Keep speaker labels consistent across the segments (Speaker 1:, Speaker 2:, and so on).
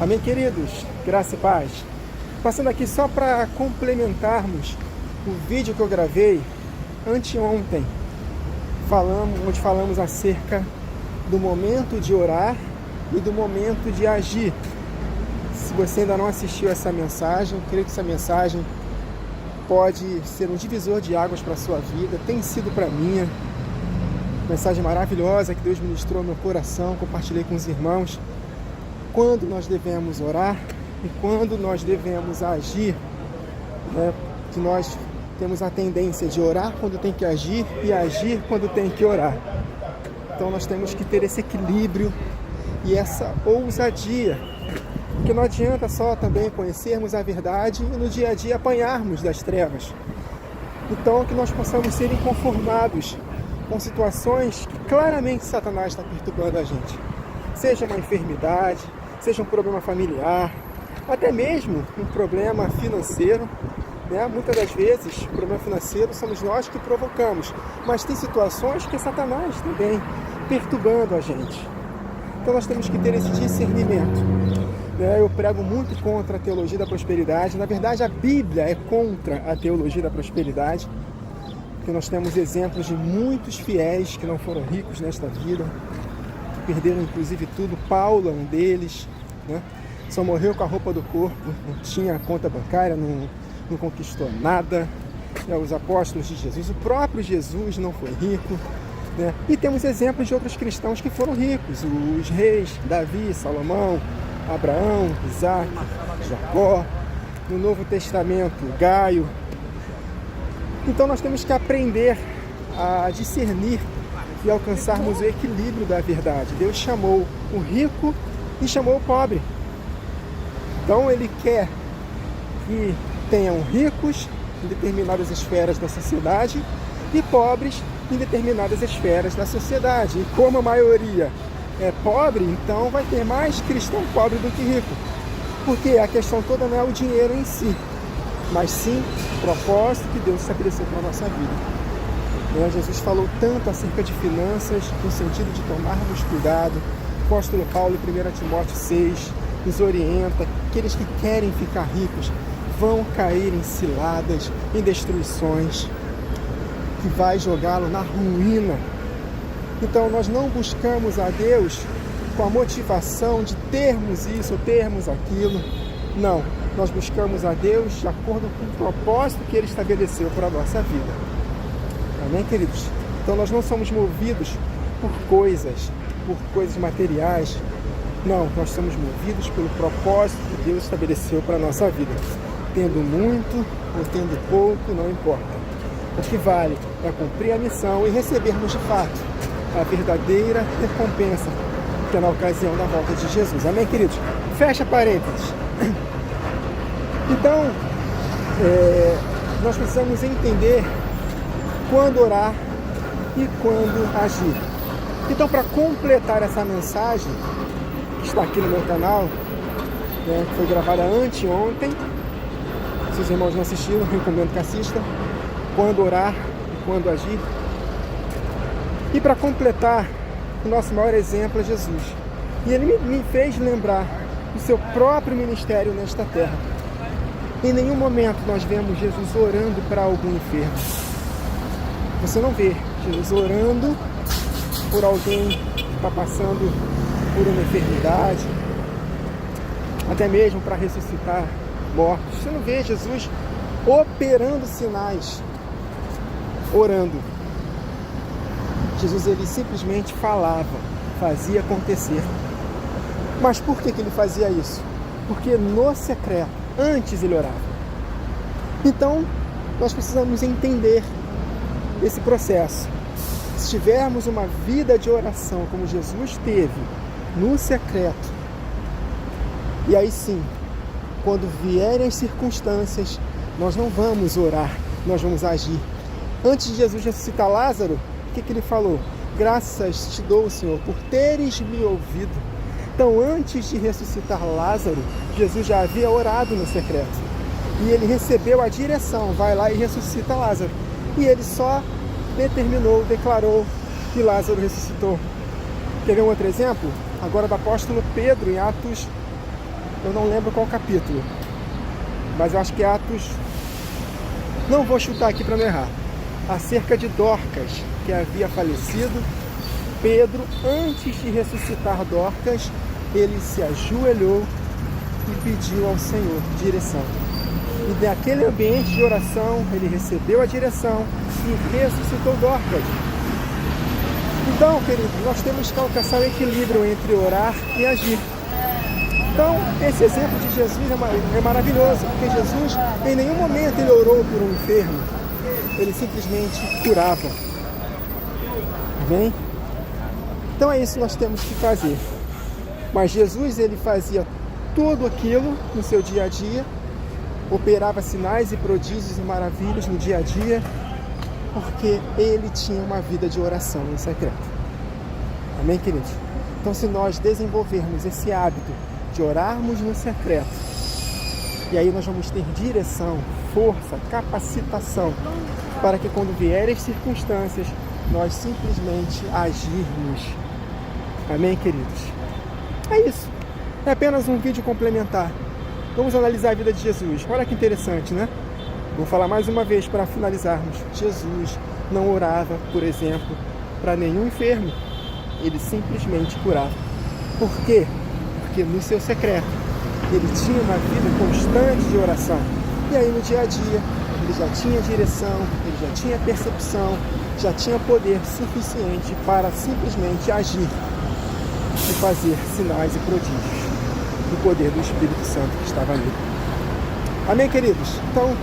Speaker 1: Amém, queridos? Graça e paz. Passando aqui só para complementarmos o vídeo que eu gravei anteontem, onde falamos acerca do momento de orar e do momento de agir. Se você ainda não assistiu essa mensagem, eu creio que essa mensagem pode ser um divisor de águas para a sua vida, tem sido para minha. Mensagem maravilhosa que Deus ministrou no meu coração, compartilhei com os irmãos. Quando nós devemos orar e quando nós devemos agir, né? Que nós temos a tendência de orar quando tem que agir e agir quando tem que orar. Então nós temos que ter esse equilíbrio e essa ousadia, porque não adianta só também conhecermos a verdade e no dia a dia apanharmos das trevas. Então que nós possamos ser inconformados com situações que claramente Satanás está perturbando a gente. Seja uma enfermidade, seja um problema familiar, até mesmo um problema financeiro, né? Muitas das vezes, o problema financeiro somos nós que provocamos, mas tem situações que é Satanás também perturbando a gente. Então nós temos que ter esse discernimento. Eu prego muito contra a teologia da prosperidade. Na verdade, a Bíblia é contra a teologia da prosperidade, porque nós temos exemplos de muitos fiéis que não foram ricos nesta vida, perderam inclusive tudo. Paulo é um deles, né? Só morreu com a roupa do corpo, não tinha conta bancária, não conquistou nada. Os apóstolos de Jesus, o próprio Jesus não foi rico, né? E temos exemplos de outros cristãos que foram ricos, os reis, Davi, Salomão, Abraão, Isaac, Jacó, no Novo Testamento, Gaio. Então nós temos que aprender a discernir e alcançarmos o equilíbrio da verdade. Deus chamou o rico e chamou o pobre. Então Ele quer que tenham ricos em determinadas esferas da sociedade e pobres em determinadas esferas da sociedade. E como a maioria é pobre, então vai ter mais cristão pobre do que rico. Porque a questão toda não é o dinheiro em si, mas sim o propósito que Deus estabeleceu para a nossa vida. Jesus falou tanto acerca de finanças, no sentido de tomarmos cuidado. O apóstolo Paulo, em 1 Timóteo 6, nos orienta: aqueles que querem ficar ricos vão cair em ciladas, em destruições, que vai jogá-lo na ruína. Então nós não buscamos a Deus com a motivação de termos isso ou termos aquilo. Não, nós buscamos a Deus de acordo com o propósito que Ele estabeleceu para a nossa vida. Amém, queridos? Então nós não somos movidos por coisas materiais. Não, nós somos movidos pelo propósito que Deus estabeleceu para a nossa vida. Tendo muito ou tendo pouco, não importa. O que vale é cumprir a missão e recebermos de fato a verdadeira recompensa, que é na ocasião da volta de Jesus. Amém, queridos? Fecha parênteses. Então, nós precisamos entender quando orar e quando agir. Então, para completar essa mensagem que está aqui no meu canal, que foi gravada anteontem, se os irmãos não assistiram, recomendo que assistam. Quando orar e quando agir. E para completar, o nosso maior exemplo é Jesus. E ele me fez lembrar do seu próprio ministério nesta terra. Em nenhum momento nós vemos Jesus orando para algum enfermo. Você não vê Jesus orando por alguém que está passando por uma enfermidade, até mesmo para ressuscitar mortos. Você não vê Jesus operando sinais, orando. Jesus, ele simplesmente falava, fazia acontecer. Mas por que ele fazia isso? Porque no secreto, antes ele orava. Então, nós precisamos entender esse processo. Se tivermos uma vida de oração como Jesus teve, no secreto, e aí sim, quando vierem as circunstâncias, nós não vamos orar, nós vamos agir. Antes de Jesus ressuscitar Lázaro, o que ele falou? Graças te dou, Senhor, por teres me ouvido. Então, antes de ressuscitar Lázaro, Jesus já havia orado no secreto. E ele recebeu a direção, vai lá e ressuscita Lázaro. E ele só declarou que Lázaro ressuscitou. Quer ver um outro exemplo? Agora do apóstolo Pedro, em Atos eu não lembro qual capítulo, mas eu acho que é Atos, não vou chutar aqui para não errar, acerca de Dorcas, que havia falecido. Pedro, antes de ressuscitar Dorcas, ele se ajoelhou e pediu ao Senhor direção. E naquele ambiente de oração, ele recebeu a direção e ressuscitou Dorcas. Então, queridos, nós temos que alcançar o equilíbrio entre orar e agir. Então, esse exemplo de Jesus é maravilhoso, porque Jesus, em nenhum momento, ele orou por um enfermo. Ele simplesmente curava. Amém? Então é isso que nós temos que fazer. Mas Jesus, ele fazia tudo aquilo no seu dia a dia, operava sinais e prodígios e maravilhas no dia a dia, porque ele tinha uma vida de oração em secreto. Amém, queridos? Então, se nós desenvolvermos esse hábito de orarmos no secreto, e aí nós vamos ter direção, força, capacitação, para que quando vierem as circunstâncias, nós simplesmente agirmos. Amém, queridos? É isso. É apenas um vídeo complementar. Vamos analisar a vida de Jesus. Olha que interessante, né? Vou falar mais uma vez para finalizarmos. Jesus não orava, por exemplo, para nenhum enfermo. Ele simplesmente curava. Por quê? Porque no seu secreto, ele tinha uma vida constante de oração. E aí no dia a dia, ele já tinha direção, ele já tinha percepção, já tinha poder suficiente para simplesmente agir e fazer sinais e prodígios do poder do Espírito Santo que estava ali. Amém, queridos? Então,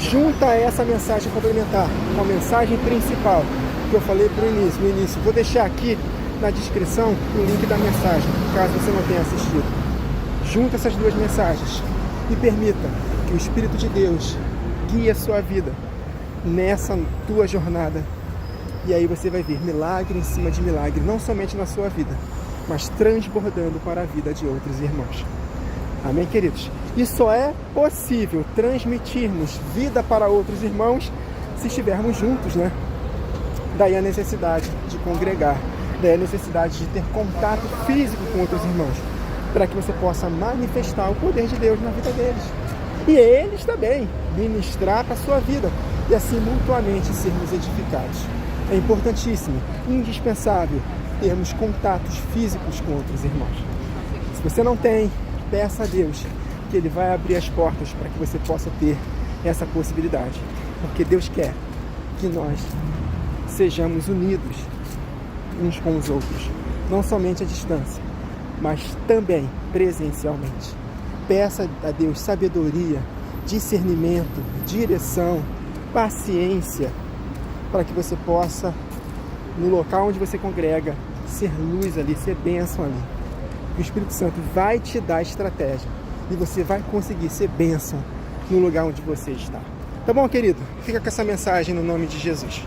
Speaker 1: junta essa mensagem complementar com a mensagem principal que eu falei no início. Vou deixar aqui na descrição o link da mensagem, caso você não tenha assistido. Junta essas duas mensagens e permita que o Espírito de Deus guie a sua vida nessa tua jornada. E aí você vai ver milagre em cima de milagre, não somente na sua vida, mas transbordando para a vida de outros irmãos. Amém, queridos? E só é possível transmitirmos vida para outros irmãos se estivermos juntos, né? Daí a necessidade de congregar, daí a necessidade de ter contato físico com outros irmãos, para que você possa manifestar o poder de Deus na vida deles. E eles também ministrar para a sua vida, e assim mutuamente sermos edificados. É importantíssimo, indispensável, termos contatos físicos com outros irmãos. Se você não tem, peça a Deus que Ele vai abrir as portas para que você possa ter essa possibilidade. Porque Deus quer que nós sejamos unidos uns com os outros, não somente à distância, mas também presencialmente. Peça a Deus sabedoria, discernimento, direção, paciência, para que você possa, no local onde você congrega, ser luz ali, ser bênção ali. O Espírito Santo vai te dar estratégia e você vai conseguir ser bênção no lugar onde você está. Tá bom, querido? Fica com essa mensagem no nome de Jesus.